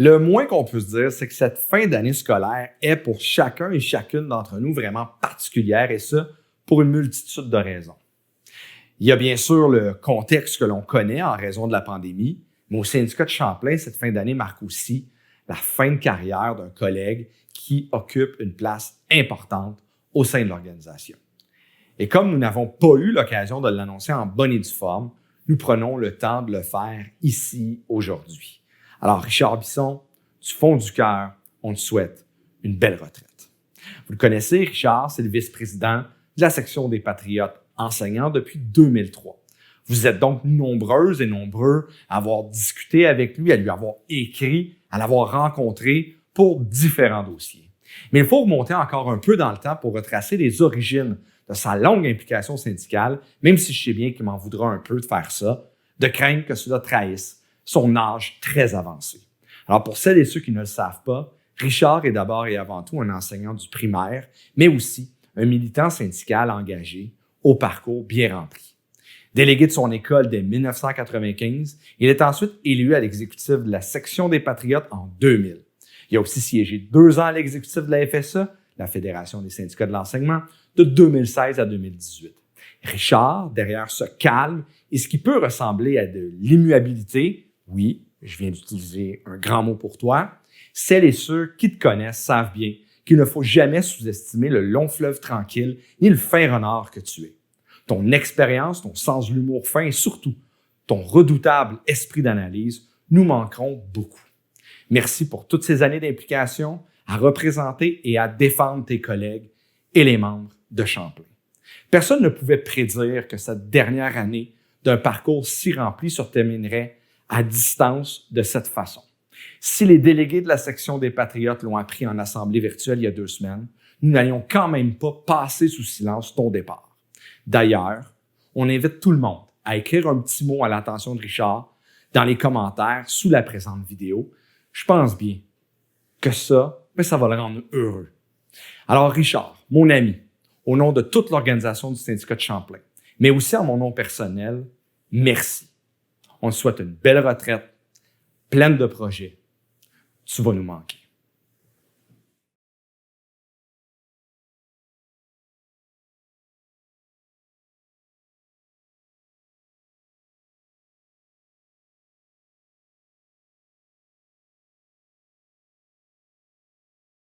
Le moins qu'on puisse dire, c'est que cette fin d'année scolaire est pour chacun et chacune d'entre nous vraiment particulière et ça, pour une multitude de raisons. Il y a bien sûr le contexte que l'on connaît en raison de la pandémie, mais au syndicat de Champlain, cette fin d'année marque aussi la fin de carrière d'un collègue qui occupe une place importante au sein de l'organisation. Et comme nous n'avons pas eu l'occasion de l'annoncer en bonne et due forme, nous prenons le temps de le faire ici, aujourd'hui. Alors, Richard Bisson, du fond du cœur, on te souhaite une belle retraite. Vous le connaissez, Richard, c'est le vice-président de la section des Patriotes enseignants depuis 2003. Vous êtes donc nombreuses et nombreux à avoir discuté avec lui, à lui avoir écrit, à l'avoir rencontré pour différents dossiers. Mais il faut remonter encore un peu dans le temps pour retracer les origines de sa longue implication syndicale, même si je sais bien qu'il m'en voudra un peu de faire ça, de craindre que cela trahisse son âge très avancé. Alors pour celles et ceux qui ne le savent pas, Richard est d'abord et avant tout un enseignant du primaire, mais aussi un militant syndical engagé au parcours bien rempli. Délégué de son école dès 1995, il est ensuite élu à l'exécutif de la section des Patriotes en 2000. Il a aussi siégé 2 ans à l'exécutif de la FSE, la Fédération des syndicats de l'enseignement, de 2016 à 2018. Richard, derrière ce calme et ce qui peut ressembler à de l'immuabilité, oui, je viens d'utiliser un grand mot pour toi, celles et ceux qui te connaissent savent bien qu'il ne faut jamais sous-estimer le long fleuve tranquille ni le fin renard que tu es. Ton expérience, ton sens de l'humour fin et surtout ton redoutable esprit d'analyse nous manqueront beaucoup. Merci pour toutes ces années d'implication à représenter et à défendre tes collègues et les membres de Champlain. Personne ne pouvait prédire que cette dernière année d'un parcours si rempli se terminerait à distance de cette façon. Si les délégués de la section des Patriotes l'ont appris en assemblée virtuelle il y a 2 semaines, nous n'allions quand même pas passer sous silence ton départ. D'ailleurs, on invite tout le monde à écrire un petit mot à l'attention de Richard dans les commentaires sous la présente vidéo. Je pense bien que ça va le rendre heureux. Alors Richard, mon ami, au nom de toute l'organisation du syndicat de Champlain, mais aussi en mon nom personnel, merci. On te souhaite une belle retraite, pleine de projets. Tu vas nous manquer.